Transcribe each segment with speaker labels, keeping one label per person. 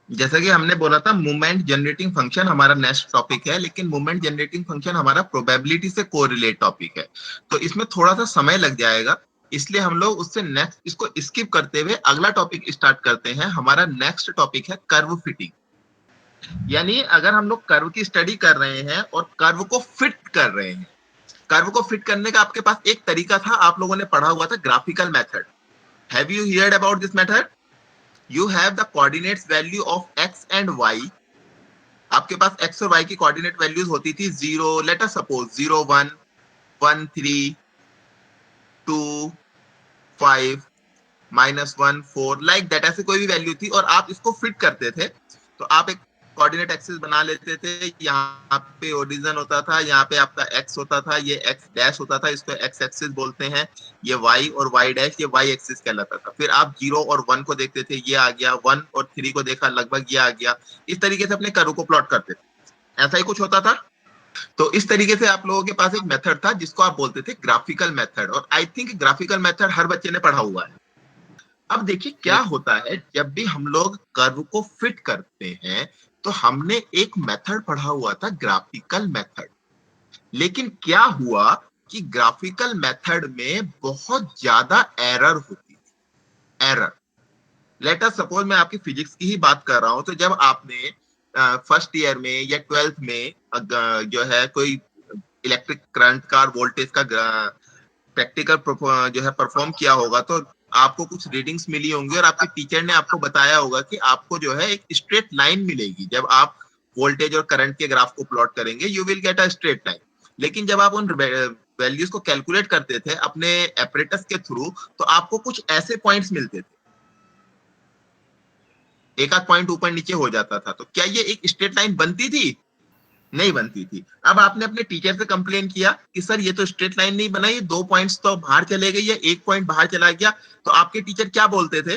Speaker 1: जैसा कि हमने बोला था मोमेंट जनरेटिंग फंक्शन हमारा नेक्स्ट टॉपिक है, लेकिन मोमेंट जनरेटिंग फंक्शन हमारा प्रोबेबिलिटी से कोरिलेट टॉपिक है, तो इसमें थोड़ा सा समय लग जाएगा, इसलिए हम लोग उससे नेक्स्ट इसको स्किप करते हुए अगला टॉपिक स्टार्ट करते हैं। हमारा नेक्स्ट टॉपिक है कर्व फिटिंग। यानी अगर हम लोग कर्व की स्टडी कर रहे हैं और कर्व को फिट कर रहे हैं, कर्व को फिट करने का आपके पास एक तरीका था, आप लोगों ने पढ़ा हुआ था, graphical method. Have you heard about this method? You have the coordinates value of X and Y. आपके पास एक्स और वाई की कोऑर्डिनेट वैल्यूज होती थी, 0, let us suppose 0 1 1 3 2 5 -1 4 like that, ऐसे कोई भी वैल्यू थी और आप इसको फिट करते थे। तो आप एक कोऑर्डिनेट एक्सिस बना लेते थे, यहाँ पे ओरिजिन होता था, यहाँ पे आपका एक्स होता था, ये एक्स डैश होता था, इसको एक्स एक्सिस बोलते हैं, ये वाई और वाई डैश ये वाई एक्सिस कहलाता था। फिर आप 0 और 1 को देखते थे, ये आ गया, 1 और 3 को देखा, लगभग ये आ गया। इस तरीके से अपने कर्व को प्लॉट करते थे, ऐसा ही कुछ होता था। तो इस तरीके से आप लोगों के पास एक मेथड था जिसको आप बोलते थे ग्राफिकल मेथड, और आई थिंक ग्राफिकल मेथड हर बच्चे ने पढ़ा हुआ है। अब देखिए क्या
Speaker 2: यस।
Speaker 1: होता है, जब भी हम लोग कर्व को फिट करते हैं तो हमने एक मेथड पढ़ा हुआ था, ग्राफिकल मेथड। लेकिन क्या हुआ कि ग्राफिकल मेथड में बहुत ज्यादा एरर होती थी, एरर। लेट अस सपोज मैं आपकी फिजिक्स की ही बात कर रहा हूं, तो जब आपने फर्स्ट ईयर में या 12th में जो है कोई इलेक्ट्रिक करंट का और वोल्टेज का प्रैक्टिकल जो है परफॉर्म किया होगा, तो आपको कुछ रीडिंग्स मिली होंगी और आपके टीचर ने आपको बताया होगा कि आपको जो है एक स्ट्रेट लाइन मिलेगी। जब आप वोल्टेज और करंट के ग्राफ को प्लॉट करेंगे, you will get a straight line. लेकिन जब आप उन वैल्यूज को कैलकुलेट करते थे अपने एपरेटस के थ्रू, तो आपको कुछ ऐसे पॉइंट्स मिलते थे, एक आध पॉइंट ऊपर नीचे हो जाता था। तो क्या ये एक स्ट्रेट लाइन बनती थी? नहीं बनती थी। अब आपने अपने टीचर से कंप्लेन किया कि सर ये तो स्ट्रेट लाइन नहीं बना, ये 2 पॉइंट्स तो बाहर चले गए, या 1 पॉइंट बाहर चला गया। तो आपके टीचर क्या बोलते थे?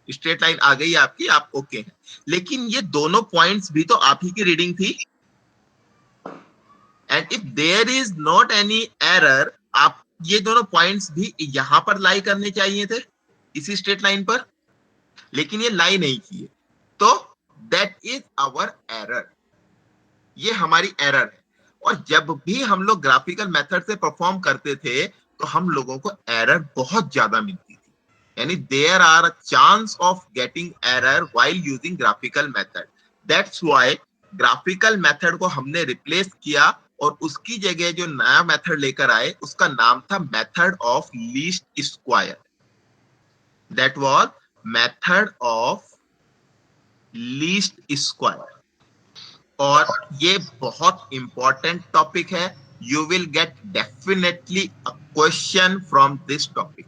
Speaker 1: स्ट्रेट लाइन आ गई आपकी, आप ओके हैं। लेकिन ये दोनों पॉइंट्स भी तो आप ही की रीडिंग थी, and if there is not any error, आप ये दोनों पॉइंट्स भी यहां पर लाई करने चाहिए थे, इसी स्ट्रेट लाइन पर। लेकिन ये लाई नहीं किए, तो दैट इज आवर एरर, ये हमारी एरर है। और जब भी हम लोग ग्राफिकल मेथड से परफॉर्म करते थे, तो हम लोगों को एरर बहुत ज्यादा मिलती थी। यानी there are a chance of getting error while using graphical method. That's why graphical method को हमने रिप्लेस किया और उसकी जगह जो नया मेथड लेकर आए, उसका नाम था method of least square. That was method of least square. और ये बहुत इंपॉर्टेंट टॉपिक है, you will get definitely a question from this topic.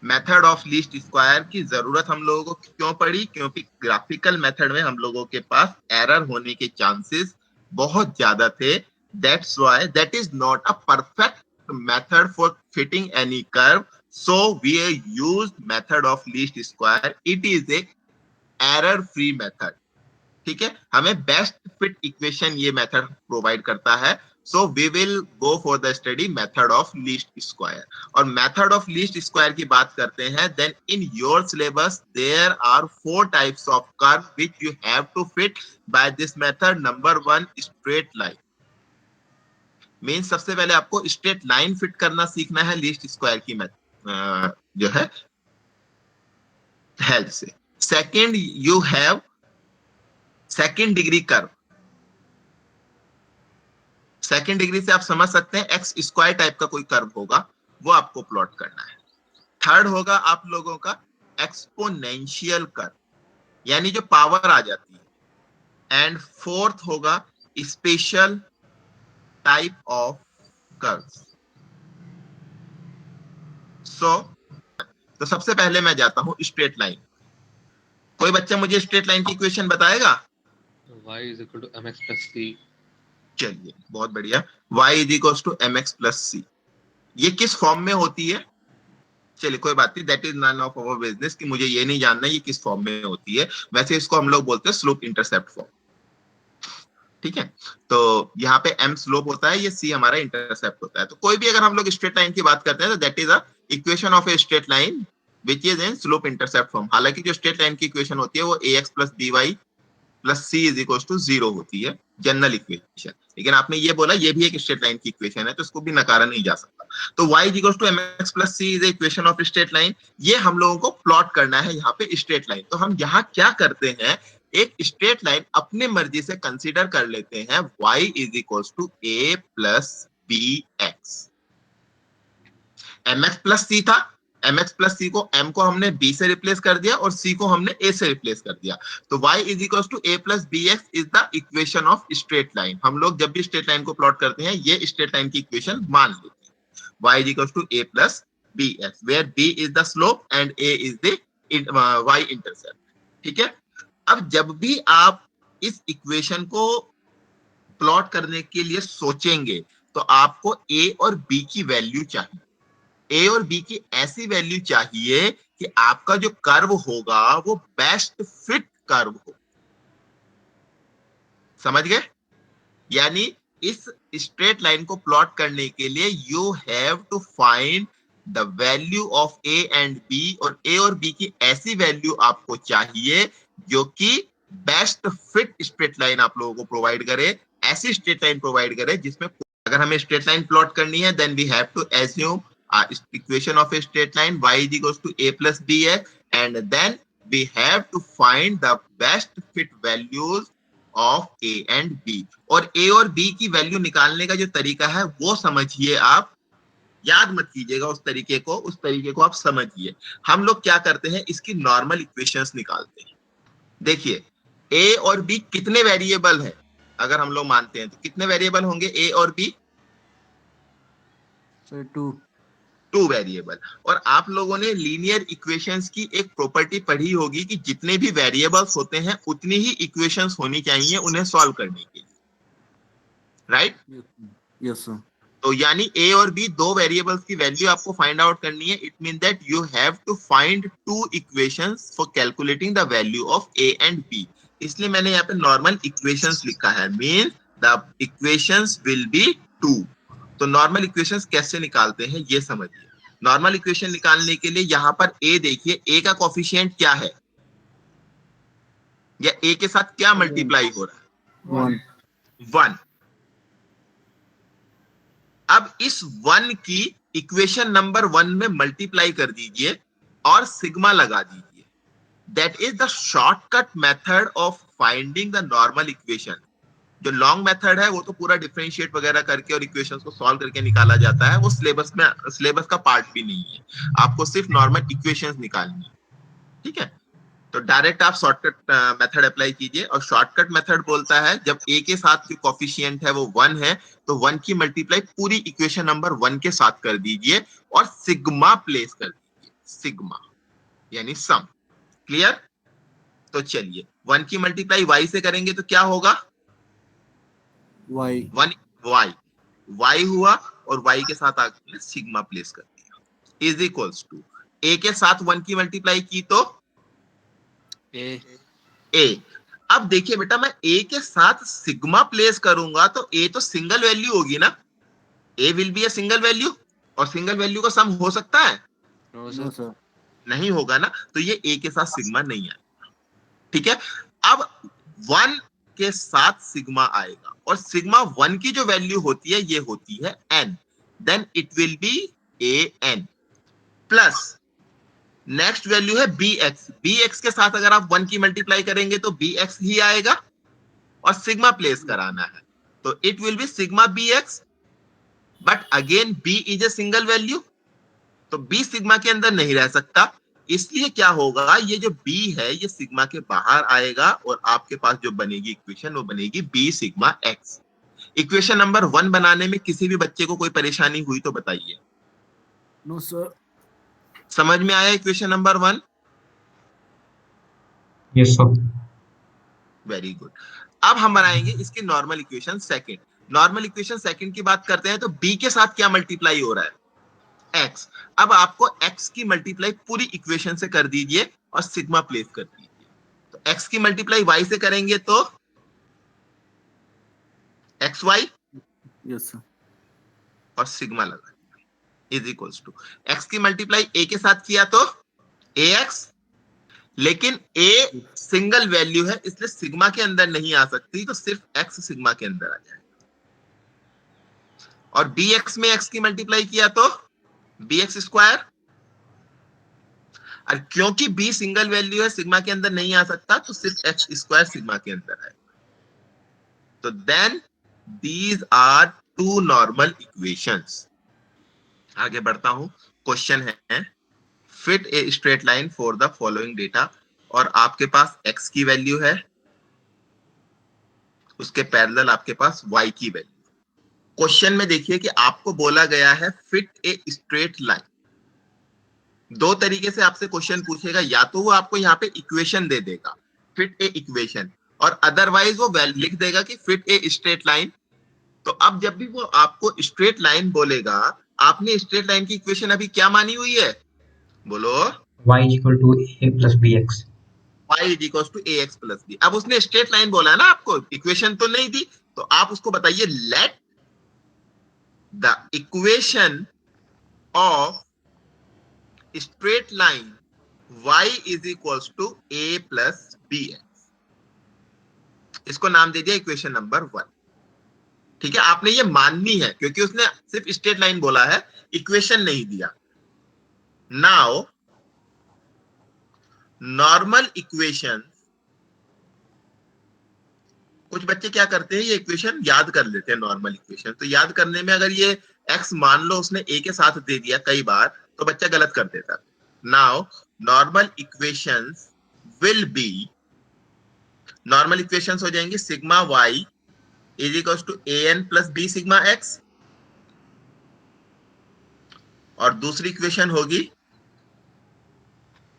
Speaker 1: Method of least square की जरूरत हम लोगों को क्यों पड़ी? क्योंकि ग्राफिकल मेथड में हम लोगों के पास एरर होने के चांसेस बहुत ज्यादा थे। That's why that is not a perfect method for fitting any curve, so we use method of least square. It is a error free method. ठीक है, हमें बेस्ट फिट इक्वेशन ये मेथड प्रोवाइड करता है। So we will go for the study method of least square. और method of least square की बात करते हैं, then in your syllabus there are 4 types of curve which you have to fit by this method. Number 1, straight line. Mean सबसे पहले आपको straight line fit करना सीखना है लीस्ट स्क्वायर की जो है हेल्प से। Second, you have second degree curve. Second degree से आप समझ सकते हैं एक्स स्क्वायर टाइप का कोई कर्व होगा, वो आपको प्लॉट करना है। थर्ड होगा आप लोगों का एक्सपोनेंशियल कर्व, यानी जो पावर आ जाती है। एंड फोर्थ होगा स्पेशल टाइप ऑफ कर्व। सो तो सबसे पहले मैं जाता हूं स्ट्रेट लाइन। कोई बच्चा मुझे स्ट्रेट लाइन की इक्वेशन बताएगा?
Speaker 2: y is equal to mx plus c।
Speaker 1: चलिए बहुत बढ़िया। y is equal to M X plus C. ये किस फॉर्म में होती है? चलिए कोई बात नहीं, that is none of our business कि मुझे ये नहीं जानना ये किस फॉर्म में होती है। वैसे इसको हम लोग बोलते हैं स्लोप इंटरसेप्ट फॉर्म। ठीक है, तो यहाँ पे m स्लोप होता है, ये c हमारा इंटरसेप्ट होता है। तो कोई भी अगर हम लोग स्ट्रेट लाइन की बात करते हैं, तो that is a equation of A straight line which is in slope intercept form. हालांकि जो स्ट्रेट लाइन की इक्वेशन होती है वो ax plus by plus C is equal to 0 होती है, जनरल इक्वेशन। लेकिन आपने ये बोला ये भी एक स्ट्रेट लाइन की इक्वेशन है, तो इसको भी नकारा नहीं जा सकता। तो y is equal to mx plus C is equation of straight line. ये हम लोगों को प्लॉट करना है यहाँ पे स्ट्रेट लाइन। तो हम यहाँ क्या करते हैं, एक स्ट्रेट लाइन अपने मर्जी से कंसीडर कर लेते हैं, y is equal to a plus B X. mx plus C था, mx प्लस सी को m को हमने b से रिप्लेस कर दिया और c को हमने a से रिप्लेस कर दिया। तो y is equal to a plus B X is the equation of straight line. हम लोग जब भी स्ट्रेट लाइन को प्लॉट करते हैं ये स्ट्रेट लाइन की इक्वेशन मान लेते हैं, y is equal to a plus B X, where b is the slope and a is the y intercept. ठीक है, अब जब भी आप इस इक्वेशन को प्लॉट करने के लिए सोचेंगे तो आपको a और b की वैल्यू चाहिए। ए और बी की ऐसी वैल्यू चाहिए कि आपका जो कर्व होगा वो बेस्ट फिट कर्व हो। समझ गए? यानी इस स्ट्रेट लाइन को प्लॉट करने के लिए you have to find the value of A and B, और ए और बी की ऐसी वैल्यू आपको चाहिए जो कि बेस्ट फिट स्ट्रेट लाइन आप लोगों को प्रोवाइड करे, ऐसी स्ट्रेट लाइन प्रोवाइड करे जिसमें, अगर हमें स्ट्रेट लाइन प्लॉट करनी है then we have to assume equation of a straight line y is equals to a plus bx, and then we have to find the best fit values of a and b। और a और b की value निकालने का जो तरीका है वो समझिए आप, याद मत कीजिएगा उस तरीके को, उस तरीके को आप समझिए। हम लोग क्या करते हैं, इसकी नॉर्मल इक्वेशंस निकालते हैं। देखिए a और b कितने वेरिएबल है, अगर हम लोग मानते हैं तो कितने वेरिएबल होंगे a और b?
Speaker 3: Sir 2
Speaker 1: variable. और आप लोगों ने लीनियर इक्वेशंस की एक प्रॉपर्टी पढ़ी होगी कि जितने भी वेरिएबल्स होते हैं उतनी ही इक्वेशंस होनी चाहिए उन्हें सॉल्व करने के लिए, राइट?
Speaker 3: Yes sir.
Speaker 1: तो यानी a और b दो वेरिएबल्स की वैल्यू आपको फाइंड आउट करनी है। It mean that you have to find two equations for calculating the value of a and b। इसलिए मैंने यहाँ पे नॉर्मल इक्वेशंस लिखा है, mean the equations will be 2। तो नॉर्मल इक्वेशंस कैसे निकालते हैं ये समझिए। नॉर्मल इक्वेशन निकालने के लिए यहां पर a देखिए, a का कोफिशिएंट क्या है, या a के साथ क्या मल्टीप्लाई हो रहा है? 1। अब इस 1 की इक्वेशन नंबर 1 में मल्टीप्लाई कर दीजिए और सिग्मा लगा दीजिए। That is the shortcut method of finding the normal equation. जो लॉन्ग मेथड है वो तो पूरा डिफरेंशिएट वगैरह करके और इक्वेशंस को सॉल्व करके निकाला जाता है, वो सिलेबस का पार्ट भी नहीं है। आपको सिर्फ नॉर्मल इक्वेशंस निकालनी है, ठीक है? तो डायरेक्ट आप शॉर्टकट मेथड अप्लाई कीजिए, और शॉर्टकट मेथड बोलता है जब a के साथ जो कोफिशिएंट है वो 1 है तो 1 की मल्टीप्लाई पूरी इक्वेशन नंबर 1 के साथ कर दीजिए और सिग्मा प्लेस कर दीजिए, सिग्मा यानी सम। क्लियर? तो चलिए 1 की मल्टीप्लाई y से करेंगे तो क्या होगा?
Speaker 3: y
Speaker 1: 1 y हुआ और y के साथ आगे सिग्मा प्लेस कर दिया, इज इक्वल्स टू a के साथ 1 की मल्टीप्लाई की तो a। अब देखिए बेटा, मैं a के साथ सिग्मा प्लेस करूंगा तो a तो सिंगल वैल्यू होगी ना, a will be a single value, और सिंगल वैल्यू का सम हो सकता है?
Speaker 3: No sir.
Speaker 1: नहीं होगा ना, तो ये a के साथ सिग्मा नहीं आएगा। ठीक है, अब 1 के साथ सिग्मा आएगा, और सिग्मा 1 की जो वैल्यू होती है ये होती है n, then it will be an plus next value है bx। bx के साथ अगर आप 1 की मल्टीप्लाई करेंगे तो bx ही आएगा, और सिग्मा प्लेस कराना है तो it will B sigma bx, but again b is a single value, तो b सिग्मा के अंदर नहीं रह सकता। इसलिए क्या होगा, ये जो b है ये सिग्मा के बाहर आएगा, और आपके पास जो बनेगी इक्वेशन वो बनेगी b sigma x। Equation number 1 बनाने में किसी भी बच्चे को कोई परेशानी हुई तो बताइए?
Speaker 3: No sir.
Speaker 1: समझ में आया equation number 1?
Speaker 4: Yes sir.
Speaker 1: Very good. अब हम बनाएंगे इसकी normal equation second. Normal equation second की बात करते हैं तो b के साथ क्या मल्टीप्लाई हो रहा है? x। अब आपको x की मल्टीप्लाई पूरी इक्वेशन से कर दीजिए और सिग्मा प्लेस कर दीजिए। तो x की मल्टीप्लाई y से करेंगे तो xy,
Speaker 3: यस सर।
Speaker 1: और सिग्मा लगा इज इक्वल्स टू x की मल्टीप्लाई a के साथ किया तो ax, लेकिन a सिंगल वैल्यू है इसलिए सिग्मा के अंदर नहीं आ सकती, तो सिर्फ x सिग्मा के अंदर आ जाएगा। और bx में x की मल्टीप्लाई किया तो bx स्क्वायर, और क्योंकि b सिंगल वैल्यू है सिग्मा के अंदर नहीं आ सकता, तो सिर्फ x स्क्वायर सिग्मा के अंदर आएगा। तो then these are two normal equations. आगे बढ़ता हूं, क्वेश्चन है fit a straight line for the following data, और आपके पास x की वैल्यू है, उसके पैरेलल आपके पास y की वैल्यू। क्वेश्चन में देखिए कि आपको बोला गया है फिट ए स्ट्रेट लाइन। दो तरीके से आपसे क्वेश्चन पूछेगा, या तो वो आपको यहाँ पे इक्वेशन दे देगा फिट ए इक्वेशन, और अदरवाइज वो लिख देगा कि फिट ए स्ट्रेट लाइन। तो अब जब भी वो आपको स्ट्रेट लाइन बोलेगा, आपने स्ट्रेट लाइन की इक्वेशन अभी क्या मानी हुई है, बोलो।
Speaker 4: y is equal to a plus bx.
Speaker 1: y is equal to A X plus B. अब उसने स्ट्रेट लाइन बोला है ना, आपको इक्वेशन तो नहीं दी, तो आप उसको बताइए let the equation of straight line y is equal to A plus B X. इसको नाम दे दिया इक्वेशन नंबर 1। ठीक है, आपने ये माननी है क्योंकि उसने सिर्फ स्ट्रेट लाइन बोला है, इक्वेशन नहीं दिया। नाउ नॉर्मल इक्वेशन, कुछ बच्चे क्या करते हैं, ये इक्वेशन याद कर लेते हैं नॉर्मल इक्वेशन। तो याद करने में अगर ये x मान लो उसने a के साथ दे दिया कई बार, तो बच्चा गलत कर देता है। Now normal equations will be, normal equations हो जाएंगे sigma y is equal to A N plus B sigma x, और दूसरी इक्वेशन होगी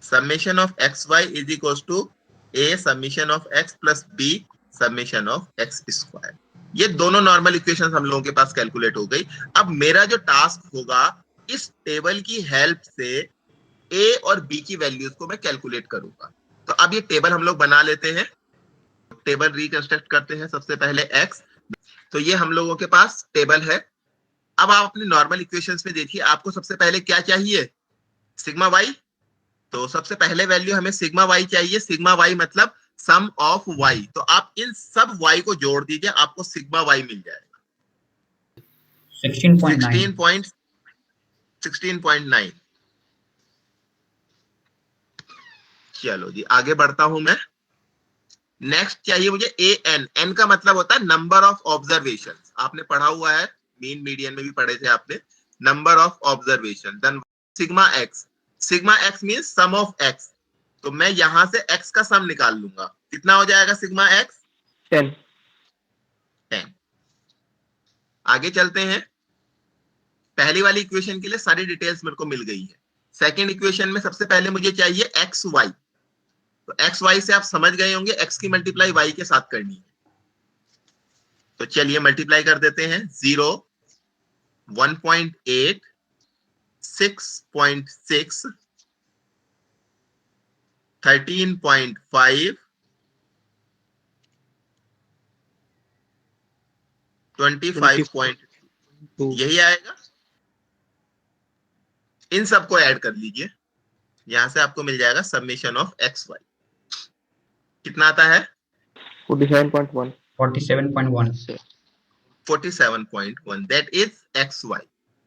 Speaker 1: summation of X Y is equal to A summation of x plus b summation of x square. ये दोनों normal equations हम लोगों के पास कैलकुलेट हो गई। अब मेरा जो टास्क होगा, इस टेबल की हेल्प से a और b की वैल्यूज को मैं कैलकुलेट करूंगा। तो अब ये टेबल हम लोग बना लेते हैं, टेबल रिकंस्ट्रक्ट करते हैं। सबसे पहले x, तो ये हम लोगों के पास टेबल है। अब आप अपने नॉर्मल इक्वेशंस में देखिए, आपको सबसे पहले क्या चाहिए, सिग्मा y। तो सबसे पहले वैल्यू हमें सिग्मा y चाहिए। सिग्मा y मतलब सम ऑफ y। तो आप इन सब y को जोड़ दीजिए, आपको सिग्मा y मिल जाएगा
Speaker 4: 16.9.
Speaker 1: 16.9। चलो जी, आगे बढ़ता हूं मैं। नेक्स्ट चाहिए मुझे ए एन। एन का मतलब होता है नंबर ऑफ ऑब्जर्वेशन, आपने पढ़ा हुआ है, मीन मीडियन में भी पढ़े थे आपने, number of observation. Then sigma X, sigma X mean sum of X. तो मैं यहां से x का सम निकाल लूंगा, कितना हो जाएगा सिग्मा एक्स,
Speaker 5: 10।
Speaker 1: 10। आगे चलते हैं, पहली वाली इक्वेशन के लिए सारी डिटेल्स मेरे को मिल गई है। सेकंड इक्वेशन में सबसे पहले मुझे चाहिए एक्स वाई। तो एक्स वाई से आप समझ गए होंगे, x की मल्टीप्लाई y के साथ करनी है। तो चलिए मल्टीप्लाई कर देते हैं। 0, 1.8, 6.6, 13.5, 25.2, यही आएगा। इन सबको ऐड कर लीजिए, यहां से आपको मिल जाएगा समेशन ऑफ एक्स वाई। कितना आता है,
Speaker 5: 47.1।
Speaker 4: 47.1.
Speaker 1: 47.1, दैट इज एक्स वाई।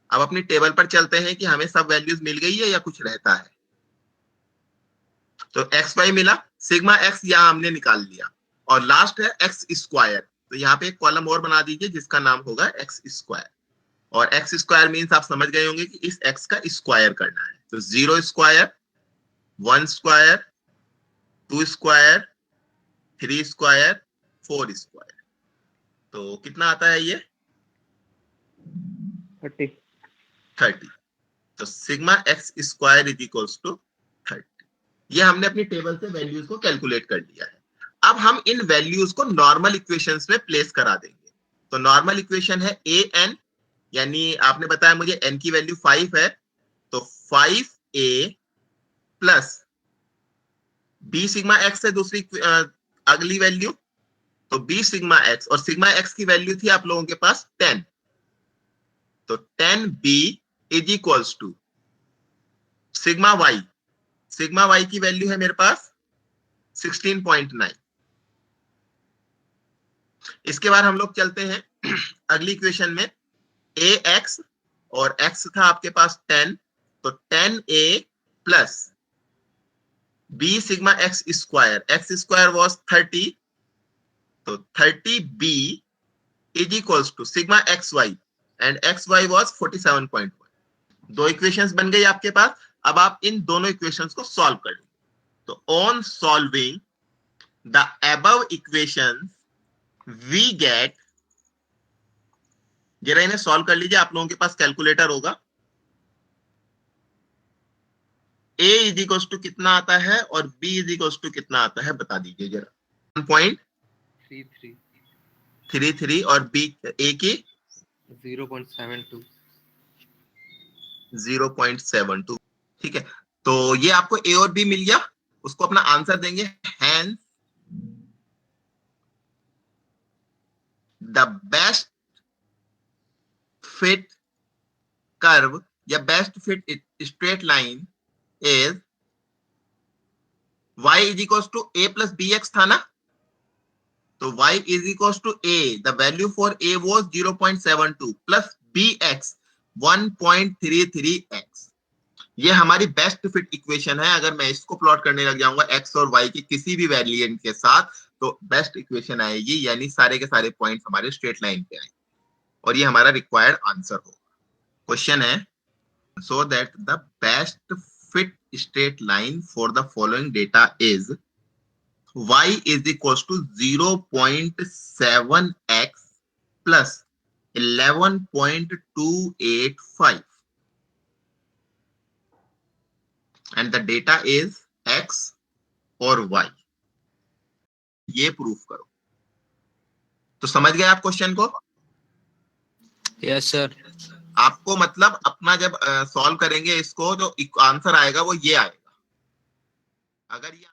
Speaker 1: अब अपनी टेबल पर चलते हैं कि हमें सब वैल्यूज मिल गई है या कुछ रहता है। तो एक्स वाई मिला, सिग्मा एक्स यहां हमने निकाल लिया, और लास्ट है एक्स स्क्वायर। तो यहाँ पे एक कॉलम और बना दीजिए जिसका नाम होगा एक्स स्क्वायर। और एक्स स्क्वायर मीन्स आप समझ गए होंगे कि इस एक्स का स्क्वायर करना है। तो 0 square, 1 square, 2 square, 3 square, 4 square. तो कितना आता है ये, 30। तो sigma X square is equals to 30। ये हमने अपनी टेबल से वैल्यूज को कैलकुलेट कर लिया है। अब हम इन वैल्यूज को नॉर्मल इक्वेशंस में प्लेस करा देंगे। तो नॉर्मल इक्वेशन है ए एन, यानी आपने बताया मुझे n की वैल्यू 5 है, तो 5a plus b sigma x है दूसरी अगली वैल्यू। तो b सिग्मा x, और सिग्मा x की वैल्यू थी आप लोगों के पास 10। तो 10b is equals to sigma y। Sigma Y की वैल्यू है मेरे पास 16.9। इसके बाद हम लोग चलते हैं अगली इक्वेशन में। ए एक्स और एक्स था आपके पास 10, तो 10a plus B sigma X square was 30, तो 30b is equals to sigma X Y and X Y was 47.1। दो इक्वेशंस बन गई आपके पास। अब आप इन दोनों इक्वेशंस को सॉल्व कर लो। तो on solving the above equations we get, जरा इन्हें सॉल्व कर लीजिए, आप लोगों के पास कैलकुलेटर होगा। a इज इक्वल्स टू कितना आता है और b इज इक्वल्स टू कितना आता है बता दीजिए जरा। 1.33 और b a की
Speaker 2: 0.72।
Speaker 1: 0.72। ठीक है, तो ये आपको a और b मिल गया, उसको अपना आंसर देंगे। Hence the best fit curve या best fit straight line is y is equals to a plus bx था ना, तो y is equals to a, the value for a was 0.72 plus bx 1.33x। ये हमारी best fit equation है। अगर मैं इसको प्लॉट करने लग जाऊंगा x और y के किसी भी वेरिएंट के साथ, तो बेस्ट इक्वेशन आएगी, यानी सारे के सारे पॉइंट्स हमारे स्ट्रेट लाइन पे आएंगे और ये हमारा रिक्वायर्ड आंसर होगा। क्वेश्चन है, so that the best fit straight line for the following data is y is equals to 0.7x plus 11.285 and the data is x और y। ये प्रूफ करो। तो समझ गए आप क्वेश्चन को?
Speaker 3: Yes sir.
Speaker 1: आपको मतलब अपना जब सॉल्व करेंगे इसको, जो आंसर आएगा वो ये आएगा। अगर ये